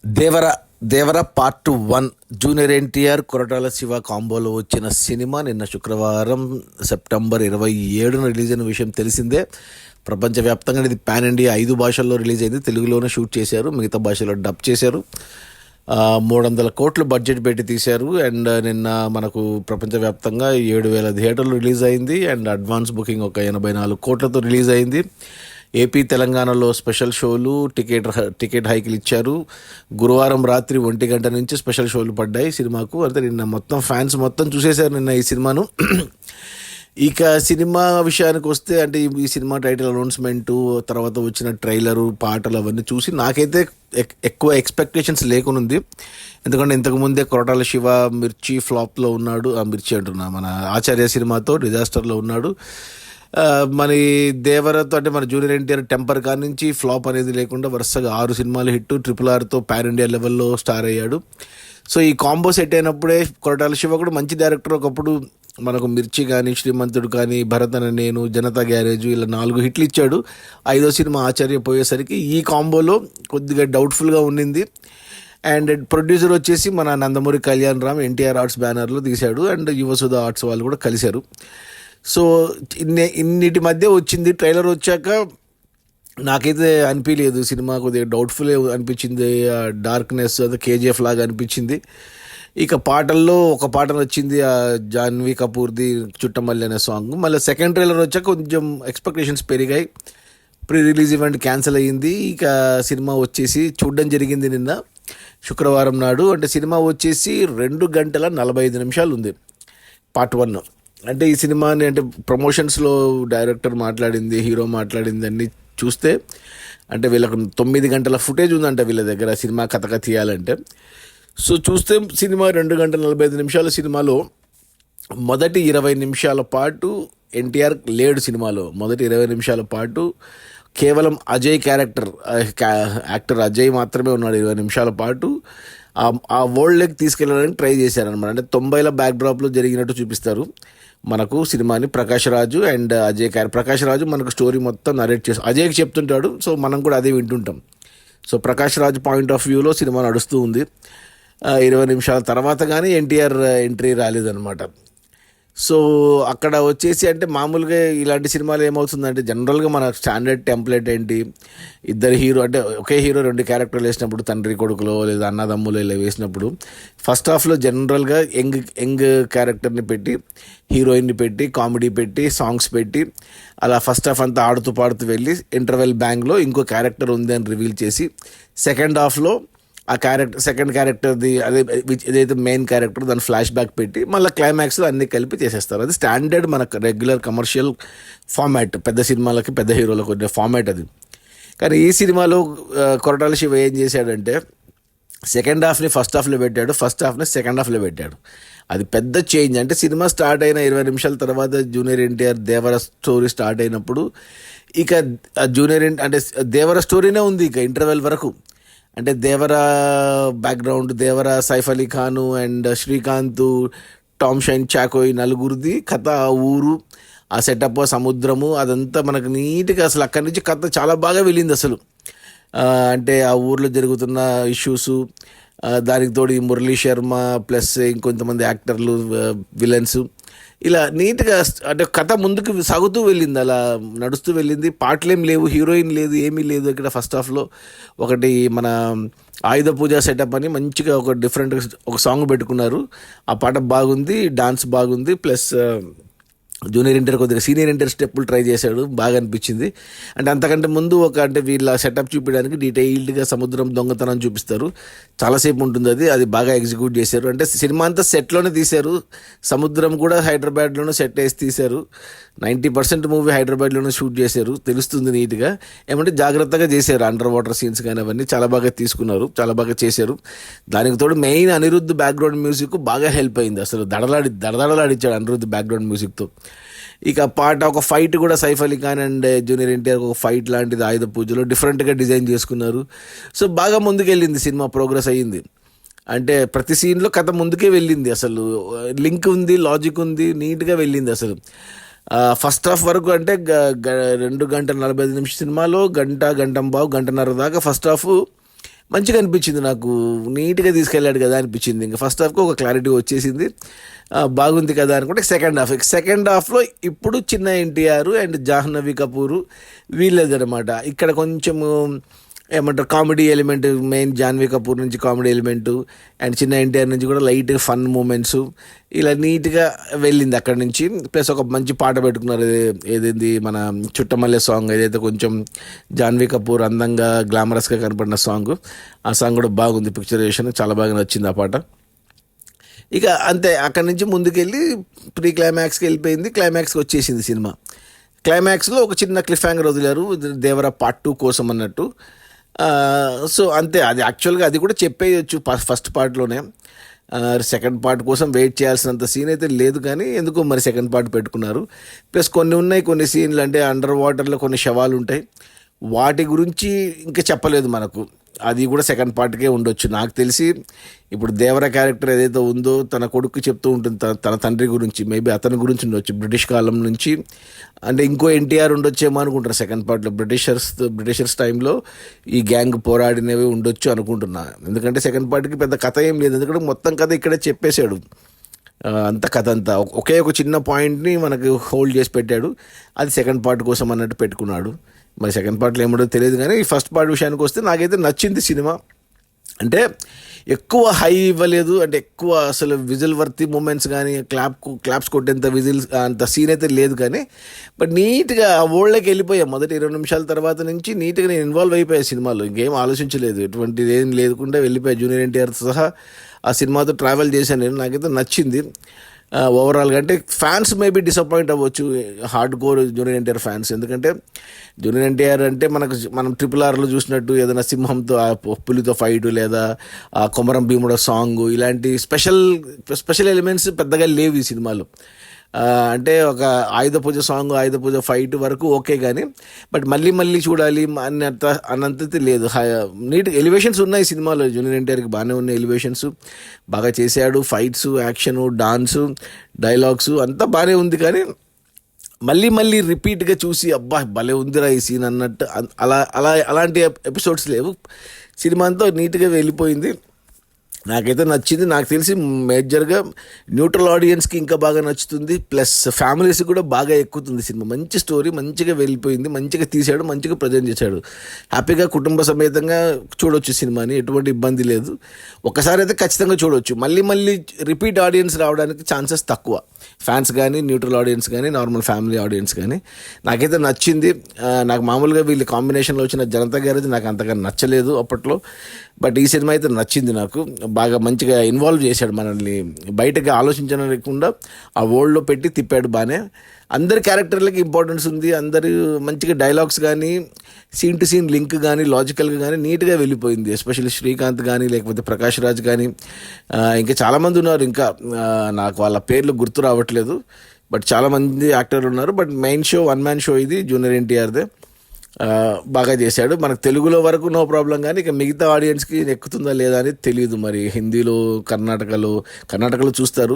దేవర దేవర part 1 junior NTR Koratala Shiva కాంబోలో వచ్చిన cinema నిన్న శుక్రవారం సెప్టెంబర్ 27న రిలీజ్ అయిన విషయం తెలిసిందే. ప్రపంచవ్యాప్తంగా ఇది పాన్ ఇండియా 5 భాషల్లో రిలీజ్ అయింది. తెలుగులోనే షూట్ చేశారు, మిగతా భాషలో డబ్ చేశారు. 300 కోట్లు బడ్జెట్ పెట్టి తీశారు. అండ్ నిన్న మనకు ప్రపంచవ్యాప్తంగా 7,000 థియేటర్లు రిలీజ్ అయింది. అండ్ అడ్వాన్స్ బుకింగ్ ఒక 84 కోట్లతో రిలీజ్ అయింది. ఏపీ తెలంగాణలో స్పెషల్ షోలు, టికెట్ హైకులు ఇచ్చారు. గురువారం రాత్రి 1 గంట నుంచి స్పెషల్ షోలు పడ్డాయి సినిమాకు. అంటే నిన్న మొత్తం ఫ్యాన్స్ మొత్తం చూసేశారు నిన్న ఈ సినిమాను. ఇక సినిమా విషయానికి వస్తే, అంటే ఈ సినిమా టైటిల్ అనౌన్స్మెంటు, తర్వాత వచ్చిన ట్రైలరు, పాటలు అవన్నీ చూసి నాకైతే ఎక్కువ ఎక్స్పెక్టేషన్స్ లేకునుంది. ఎందుకంటే ఇంతకుముందే కొరటాల శివ మిర్చి ఫ్లాప్లో ఉన్నాడు. మిర్చి అంటున్నా, మన ఆచార్య సినిమాతో డిజాస్టర్లో ఉన్నాడు. మరి దేవరతో అంటే మన జూనియర్ ఎన్టీఆర్ టెంపర్ కాడి నుంచి ఫ్లాప్ అనేది లేకుండా వరుసగా 6 సినిమాలు హిట్, RRRతో పాన్ ఇండియా లెవెల్లో స్టార్ అయ్యాడు. సో ఈ కాంబో సెట్ అయినప్పుడే కొరటాల శివ కూడా మంచి డైరెక్టర్. ఒకప్పుడు మనకు మిర్చి కానీ, శ్రీమంతుడు కానీ, భరత్ అనే నేను, జనతా గ్యారేజ్, ఇలా 4 హిట్లు ఇచ్చాడు. 5వ సినిమా ఆచార్య పోయేసరికి ఈ కాంబోలో కొద్దిగా డౌట్ఫుల్గా ఉండింది. అండ్ ప్రొడ్యూసర్ వచ్చేసి మన నందమూరి కళ్యాణ్ రామ్ ఎన్టీఆర్ ఆర్ట్స్ బ్యానర్లో తీశాడు. అండ్ యువసుధ ఆర్ట్స్ వాళ్ళు కూడా కలిశారు. సో ఇన్నిటి మధ్య వచ్చింది. ట్రైలర్ వచ్చాక నాకైతే అనిపించలేదు సినిమా, కొద్దిగా డౌట్ఫుల్ అనిపించింది. డార్క్నెస్ అది KGF లాగా అనిపించింది. ఇక పాటల్లో ఒక పాట వచ్చింది, జాన్వీ కపూర్ది చుట్టమల్లి అనే సాంగ్. మళ్ళీ సెకండ్ ట్రైలర్ వచ్చాక కొంచెం ఎక్స్పెక్టేషన్స్ పెరిగాయి. ప్రీ రిలీజ్ ఈవెంట్ క్యాన్సిల్ అయ్యింది. ఇక సినిమా వచ్చేసి చూడడం జరిగింది నిన్న శుక్రవారం నాడు. అంటే సినిమా వచ్చేసి 2 గంటల 45 నిమిషాలు ఉంది పార్ట్ 1. అంటే ఈ సినిమాని అంటే ప్రమోషన్స్లో డైరెక్టర్ మాట్లాడింది, హీరో మాట్లాడింది అన్నీ చూస్తే, అంటే వీళ్ళకు 9 గంటల ఫుటేజ్ ఉందంట వీళ్ళ దగ్గర సినిమా కథగా తీయాలంటే. సో చూస్తే సినిమా 2 గంటల 45 నిమిషాల సినిమాలో మొదటి 20 నిమిషాల పాటు ఎన్టీఆర్ లేడు. సినిమాలో మొదటి 20 నిమిషాల పాటు కేవలం అజయ్ యాక్టర్ అజయ్ మాత్రమే ఉన్నాడు. 20 నిమిషాల పాటు ఆ వరల్డ్లోకి తీసుకెళ్ళడానికి ట్రై చేశారనమాట. అంటే 90ల బ్యాక్డ్రాప్లో జరిగినట్టు చూపిస్తారు మనకు సినిమాని. ప్రకాష్ రాజు అండ్ అజయ్ ప్రకాష్ రాజు మనకు స్టోరీ మొత్తం నరేట్ చేసి అజయ్కి చెప్తుంటాడు. సో మనం కూడా అదే వింటుంటాం. So Prakash Raju point of వ్యూలో సినిమా నడుస్తూ ఉంది. 20 నిమిషాల తర్వాత కానీ ఎన్టీఆర్ ఎంట్రీ రాలేదన్నమాట. సో అక్కడ వచ్చేసి అంటే మామూలుగా ఇలాంటి సినిమాలు ఏమవుతుందంటే, జనరల్గా మన స్టాండర్డ్ టెంప్లెట్ ఏంటి, ఇద్దరు హీరో అంటే ఒకే హీరో 2 క్యారెక్టర్లు వేసినప్పుడు, తండ్రి కొడుకులో లేదా అన్నదమ్ములు ఇలా వేసినప్పుడు ఫస్ట్ హాఫ్లో జనరల్గా యంగ్ క్యారెక్టర్ని పెట్టి, హీరోయిన్ని పెట్టి, కామెడీ పెట్టి, సాంగ్స్ పెట్టి, అలా ఫస్ట్ హాఫ్ అంతా ఆడుతూ పాడుతూ వెళ్ళి ఇంటర్వెల్ బ్యాంగ్లో ఇంకో క్యారెక్టర్ ఉంది అని రివీల్ చేసి, సెకండ్ హాఫ్లో ఆ సెకండ్ క్యారెక్టర్ది ఏదైతే మెయిన్ క్యారెక్టర్ దాని ఫ్లాష్ బ్యాక్ పెట్టి మళ్ళీ క్లైమాక్స్లో అన్నీ కలిపి చేసేస్తారు. అది స్టాండర్డ్ మనకు రెగ్యులర్ కమర్షియల్ ఫార్మాట్, పెద్ద సినిమాలకి పెద్ద హీరోలకు ఉండే ఫార్మాట్ అది. కానీ ఈ సినిమాలో కొరటాల శివ ఏం చేశాడంటే, సెకండ్ హాఫ్ని ఫస్ట్ హాఫ్లో పెట్టాడు, ఫస్ట్ హాఫ్ని సెకండ్ హాఫ్లో పెట్టాడు. అది పెద్ద చేంజ్. అంటే సినిమా స్టార్ట్ అయిన 20 నిమిషాల తర్వాత జూనియర్ ఎన్టీఆర్ దేవర స్టోరీ స్టార్ట్ అయినప్పుడు ఇక జూనియర్ అంటే దేవర స్టోరీనే ఉంది ఇక ఇంటర్వెల్ వరకు. అంటే దేవర బ్యాక్గ్రౌండ్, దేవర, సైఫ్ అలీ ఖాను అండ్ శ్రీకాంత్, టామ్ షైన్, చాకోయ్ నలుగురిది కథ, ఆ ఊరు, ఆ సెటప్, సముద్రము, అదంతా మనకు నీట్గా అసలు అక్కడి నుంచి కథ చాలా బాగా వెళ్ళింది అసలు. అంటే ఆ ఊర్లో జరుగుతున్న ఇష్యూసు, దానికి తోడు మురళీ శర్మ ప్లస్ ఇంకొంతమంది యాక్టర్లు, విలన్స్, ఇలా నీట్గా అంటే కథ ముందుకు సాగుతూ వెళ్ళింది, అలా నడుస్తూ వెళ్ళింది. పాటలేం లేవు, హీరోయిన్ లేదు, ఏమీ లేదు ఇక్కడ. ఫస్ట్ హాఫ్లో ఒకటి మన ఆయుధ పూజ సెటప్ అని మంచిగా ఒక డిఫరెంట్ ఒక సాంగ్ పెట్టుకున్నారు. ఆ పాట బాగుంది, డాన్స్ బాగుంది. ప్లస్ జూనియర్ ఎన్టీఆర్ కొద్దిగా సీనియర్ ఎన్టీఆర్ స్టెప్పులు ట్రై చేశాడు, బాగా అనిపించింది. అంటే అంతకంటే ముందు అంటే వీళ్ళ సెటప్ చూపించడానికి డీటెయిల్డ్గా సముద్రం దొంగతనం చూపిస్తారు, చాలాసేపు ఉంటుంది. అది బాగా ఎగ్జిక్యూట్ చేశారు. అంటే సినిమా అంతా సెట్లోనే తీశారు. సముద్రం కూడా హైదరాబాద్లోనే సెట్ వేసి తీశారు. 90% మూవీ హైదరాబాద్లోనే షూట్ చేశారు, తెలుస్తుంది నీట్గా. ఏమంటే జాగ్రత్తగా చేశారు. అండర్ వాటర్ సీన్స్ కానీ అవన్నీ చాలా బాగా తీసుకున్నారు, చాలా బాగా చేశారు. దానికి తోడు మెయిన్ అనిరుద్ధ్ బ్యాక్గ్రౌండ్ మ్యూజిక్ బాగా హెల్ప్ అయింది. అసలు దడదడలాడిచ్చాడు అనిరుద్ధ్ బ్యాక్గ్రౌండ్ మ్యూజిక్తో. ఇక పాట ఒక ఫైట్ కూడా సైఫ్ అలీ ఖాన్ అండ్ జూనియర్ ఎన్టీఆర్ ఒక ఫైట్ లాంటిది ఆయుధ పూజలో డిఫరెంట్గా డిజైన్ చేసుకున్నారు. సో బాగా ముందుకెళ్ళింది సినిమా, ప్రోగ్రెస్ అయ్యింది. అంటే ప్రతి సీన్లో కథ ముందుకే వెళ్ళింది, అసలు లింక్ ఉంది, లాజిక్ ఉంది, నీట్గా వెళ్ళింది అసలు. ఫస్ట్ హాఫ్ వరకు అంటే 2 గంటల 45 నిమిషాల సినిమాలో గంటంబావు గంటన్నర దాకా ఫస్ట్ హాఫ్ మంచిగా అనిపించింది నాకు. నీట్గా తీసుకెళ్ళాడు కదా అనిపించింది. ఇంకా ఫస్ట్ హాఫ్కి ఒక క్లారిటీ వచ్చేసింది. బాగుంది కదా అనుకుంటే సెకండ్ హాఫ్లో ఇప్పుడు చిన్న ఎన్టీఆర్ అండ్ జాహ్నవి కపూర్ వీళ్ళదనమాట. ఇక్కడ కొంచెము ఏమంటారు comedy element, main Jahnavi Kapoor నుంచి కామెడీ ఎలిమెంట్ అండ్ చిన్న ఎన్టీఆర్ నుంచి కూడా లైట్ ఫన్ మూమెంట్స్ ఇలా నీట్గా వెళ్ళింది అక్కడి నుంచి. ప్లస్ ఒక మంచి పాట పెట్టుకున్నారు, ఏదైంది మన చుట్టమల్లె సాంగ్, ఏదైతే కొంచెం జాహ్నవి కపూర్ అందంగా గ్లామరస్గా కనపడిన సాంగ్. ఆ సాంగ్ కూడా బాగుంది, పిక్చరైజేషన్ చాలా బాగా నచ్చింది ఆ పాట. ఇక అంతే, అక్కడి నుంచి ముందుకెళ్ళి ప్రీ క్లైమాక్స్కి వెళ్ళిపోయింది. క్లైమాక్స్కి వచ్చేసింది సినిమా. క్లైమాక్స్లో ఒక చిన్న క్లిఫ్ హ్యాంగర్ వదిలారు, దేవర పార్ట్ 2 కోసం అన్నట్టు. సో అంతే, అది యాక్చువల్గా అది కూడా చెప్పేయచ్చు ఫస్ట్ పార్ట్లోనే. సెకండ్ పార్ట్ కోసం వెయిట్ చేయాల్సినంత సీన్ అయితే లేదు, కానీ ఎందుకో మరి సెకండ్ పార్ట్ పెట్టుకున్నారు. ప్లస్ కొన్ని సీన్లు అంటే అండర్ వాటర్లో కొన్ని శవాలు ఉంటాయి, వాటి గురించి ఇంకా చెప్పలేదు మనకు. అది కూడా సెకండ్ పార్ట్కే ఉండొచ్చు నాకు తెలిసి. ఇప్పుడు దేవర క్యారెక్టర్ ఏదైతే ఉందో తన కొడుకు చెప్తూ ఉంటుంది తన తండ్రి గురించి, మేబీ అతని గురించి ఉండొచ్చు బ్రిటిష్ కాలం నుంచి. అంటే ఇంకో ఎన్టీఆర్ ఉండొచ్చేమో అనుకుంటారు సెకండ్ పార్ట్లో. బ్రిటిషర్స్ టైంలో ఈ గ్యాంగ్ పోరాడినవి ఉండొచ్చు అనుకుంటున్నా. ఎందుకంటే సెకండ్ పార్ట్కి పెద్ద కథ ఏం లేదు, ఎందుకంటే మొత్తం కథ ఇక్కడే చెప్పేశాడు. అంత కథ అంతా ఒకే ఒక చిన్న పాయింట్ని మనకు హోల్డ్ చేసి పెట్టాడు, అది సెకండ్ పార్ట్ కోసం అన్నట్టు పెట్టుకున్నాడు. మరి సెకండ్ పార్ట్లో ఏముండో తెలియదు, కానీ ఈ ఫస్ట్ పార్ట్ విషయానికి వస్తే నాకైతే నచ్చింది సినిమా. అంటే ఎక్కువ హై ఇవ్వలేదు, అంటే ఎక్కువ అసలు విజిల్ వర్తి మూమెంట్స్ కానీ క్లాప్స్ కొట్టేంత విజిల్స్ అంత సీన్ అయితే లేదు, కానీ బట్ నీట్గా ఆ వరల్డ్లోకి వెళ్ళిపోయాం. మొదటి 20 నిమిషాల తర్వాత నుంచి నీట్గా నేను ఇన్వాల్వ్ అయిపోయా సినిమాలో, ఇంకేం ఆలోచించలేదు, ఎటువంటిది ఏం లేకుండా వెళ్ళిపోయా. జూనియర్ ఎన్టీఆర్ సహా ఆ సినిమాతో ట్రావెల్ చేశాను నేను, నాకైతే నచ్చింది ఓవరాల్గా. అంటే ఫ్యాన్స్ మేబీ డిసప్పాయింట్ అవ్వచ్చు, hard core junior NTR fans. ఎందుకంటే జూనియర్ ఎన్టీఆర్ అంటే మనం RRRలో చూసినట్టు ఏదైనా సింహంతో పులితో ఫైట్, లేదా కొమరం భీముడ సాంగ్, ఇలాంటి స్పెషల్ ఎలిమెంట్స్ పెద్దగా లేవు ఈ సినిమాలో. అంటే ఒక ఆయుధ పూజ ఫైట్ వరకు ఓకే, కానీ బట్ మళ్ళీ చూడాలి అన్నంత లేదు. నీట్ ఎలివేషన్స్ ఉన్నాయి సినిమాలో, జూనియర్ ఎన్టీఆర్కి బాగానే ఉన్నాయి ఎలివేషన్స్, బాగా చేశాడు. ఫైట్స్, యాక్షను, డాన్సు, డైలాగ్స్ అంతా బాగానే ఉంది, కానీ మళ్ళీ రిపీట్గా చూసి అబ్బా భలే ఉందిరా ఈ సీన్ అన్నట్టు అలాంటి ఎపిసోడ్స్ లేవు. సినిమా అంతా నీట్గా వెళ్ళిపోయింది, నాకైతే నచ్చింది. నాకు తెలిసి మేజర్గా న్యూట్రల్ ఆడియన్స్కి ఇంకా బాగా నచ్చుతుంది, ప్లస్ ఫ్యామిలీస్కి కూడా బాగా ఎక్కుతుంది సినిమా. మంచి స్టోరీ, మంచిగా వెళ్ళిపోయింది, మంచిగా తీశాడు, మంచిగా ప్రజెంట్ చేశాడు. హ్యాపీగా కుటుంబ సమేతంగా చూడొచ్చు సినిమాని, ఎటువంటి ఇబ్బంది లేదు. ఒకసారి అయితే ఖచ్చితంగా చూడొచ్చు. మళ్ళీ రిపీట్ ఆడియన్స్ రావడానికి ఛాన్సెస్ తక్కువ, ఫ్యాన్స్ కానీ, న్యూట్రల్ ఆడియన్స్ కానీ, నార్మల్ ఫ్యామిలీ ఆడియన్స్ కానీ. నాకైతే నచ్చింది. నాకు మామూలుగా వీళ్ళు కాంబినేషన్లో వచ్చిన జనతా గ్యారేజ్ నాకు అంతగా నచ్చలేదు అప్పట్లో, బట్ ఈ సినిమా అయితే నచ్చింది నాకు. బాగా మంచిగా ఇన్వాల్వ్ చేశాడు మనల్ని, బయటకి ఆలోచించకుండా ఆ వరల్డ్లో పెట్టి తిప్పాడు బాగానే. అందరి క్యారెక్టర్లకి ఇంపార్టెన్స్ ఉంది, అందరు మంచిగా డైలాగ్స్ కానీ, సీన్ టు సీన్ లింక్ కానీ, లాజికల్గా కానీ నీట్గా వెళ్ళిపోయింది. ఎస్పెషల్లీ శ్రీకాంత్ కానీ, లేకపోతే ప్రకాష్ రాజ్ కానీ, ఇంకా చాలామంది ఉన్నారు. ఇంకా నాకు వాళ్ళ పేర్లు గుర్తు రావట్లేదు, బట్ చాలామంది యాక్టర్లు ఉన్నారు. But main show, 1 man show ఇది జూనియర్ ఎన్టీఆర్దే. బాగా చేశాడు. మనకు తెలుగులో వరకు నో ప్రాబ్లం, కానీ ఇక మిగతా ఆడియన్స్కి ఎక్కుతుందా లేదా అనేది తెలియదు. మరి హిందీలో, కర్ణాటకలో చూస్తారు,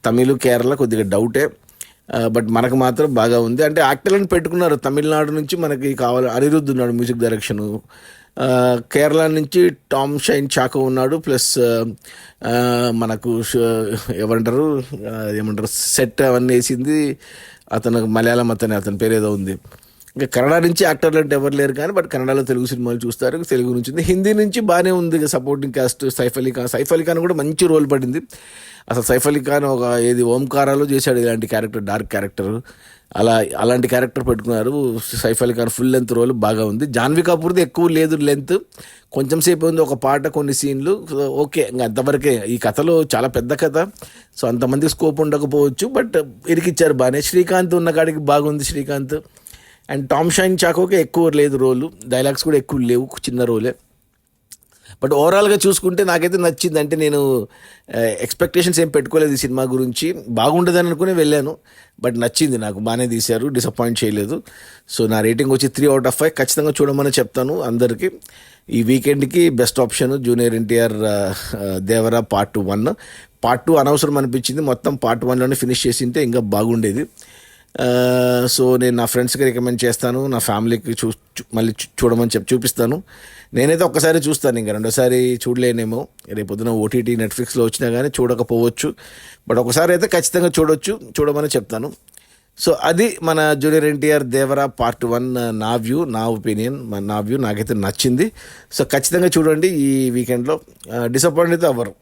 తమిళ్, కేరళ కొద్దిగా డౌటే, బట్ మనకు మాత్రం బాగా ఉంది. అంటే యాక్టర్లను పెట్టుకున్నారు తమిళనాడు నుంచి, మనకి కావాలి అనిరుద్ధ్ ఉన్నాడు మ్యూజిక్ డైరెక్షను, కేరళ నుంచి టామ్ షైన్ చాకో ఉన్నాడు, ప్లస్ మనకు ఏమంటారు సెట్ అవన్నీ వేసింది అతను, మలయాళం అతని పేరు ఏదో ఉంది. ఇంకా కన్నడ నుంచి యాక్టర్లు అంటే ఎవరు లేరు, కానీ బట్ కన్నడలో తెలుగు సినిమాలు చూస్తారు, తెలుగు నుంచి ఉంది. హిందీ నుంచి బాగానే ఉంది సపోర్టింగ్ క్యాస్ట్. సైఫ్ అలీ ఖాన్ కూడా మంచి రోల్ పడింది. అసలు సైఫ్ అలీ ఖాన్ ఒక ఓంకారాలో చేశాడు ఇలాంటి క్యారెక్టర్, డార్క్ క్యారెక్టర్, అలాంటి క్యారెక్టర్ పెట్టుకున్నారు. Saif Ali Khan full length role బాగా ఉంది. జాహ్నవి కపూర్ది ఎక్కువ లేదు లెంత్, కొంచెం సేపు ఉంది, ఒక పాట, కొన్ని సీన్లు ఓకే, ఇంకా అంతవరకే. ఈ కథలో చాలా పెద్ద కథ, సో అంతమందికి స్కోప్ ఉండకపోవచ్చు, బట్ ఇరికిచ్చారు బాగానే. శ్రీకాంత్ ఉన్న కాడికి బాగుంది శ్రీకాంత్. అండ్ టామ్ షైన్ చాకోకి ఎక్కువ లేదు రోలు, డైలాగ్స్ కూడా ఎక్కువ లేవు, చిన్న రోలే. బట్ ఓవరాల్గా చూసుకుంటే నాకైతే నచ్చింది. అంటే నేను ఎక్స్పెక్టేషన్స్ ఏం పెట్టుకోలేదు ఈ సినిమా గురించి, బాగుండదని అనుకుని వెళ్ళాను, బట్ నచ్చింది నాకు, బాగానే తీశారు, డిసప్పాయింట్ చేయలేదు. సో నా రేటింగ్ వచ్చి 3 out of 5. ఖచ్చితంగా చూడమని చెప్తాను అందరికీ. ఈ వీకెండ్కి బెస్ట్ ఆప్షన్ జూనియర్ ఎన్టీఆర్ దేవర పార్ట్ 1. పార్ట్ 2 అనవసరం అనిపించింది, మొత్తం పార్ట్ 1లోనే ఫినిష్ చేసింటే ఇంకా బాగుండేది. సో నేను నా ఫ్రెండ్స్కి రికమెండ్ చేస్తాను, నా ఫ్యామిలీకి మళ్ళీ చూడమని చూపిస్తాను. నేనైతే ఒక్కసారి చూస్తాను, ఇంకా రెండోసారి చూడలేనేమో. రేపు పొద్దున ఓటీటీ నెట్ఫ్లిక్స్లో వచ్చినా కానీ చూడకపోవచ్చు, బట్ ఒకసారి అయితే ఖచ్చితంగా చూడమని చెప్తాను. సో అది మన జూనియర్ ఎన్టీఆర్ దేవరా పార్ట్ 1 నా వ్యూ, నా ఒపీనియన్, నా వ్యూ నాకైతే నచ్చింది. సో ఖచ్చితంగా చూడండి ఈ వీకెండ్లో. డిసప్పాయింట్ అయితే అవ్వరు.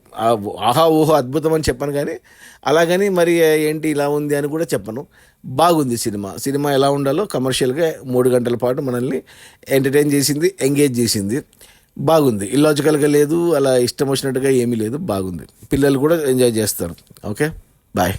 ఆహా ఊహో అద్భుతం అని చెప్పను, కానీ అలాగని మరి ఏంటి ఇలా ఉంది అని కూడా చెప్పను. బాగుంది సినిమా ఎలా ఉండాలో కమర్షియల్గా 3 గంటల పాటు మనల్ని ఎంటర్టైన్ చేసింది, ఎంగేజ్ చేసింది. బాగుంది, ఇల్లాజికల్గా లేదు, అలా ఇష్టం వచ్చినట్టుగా ఏమీ లేదు, బాగుంది. పిల్లలు కూడా ఎంజాయ్ చేస్తారు. Okay, bye.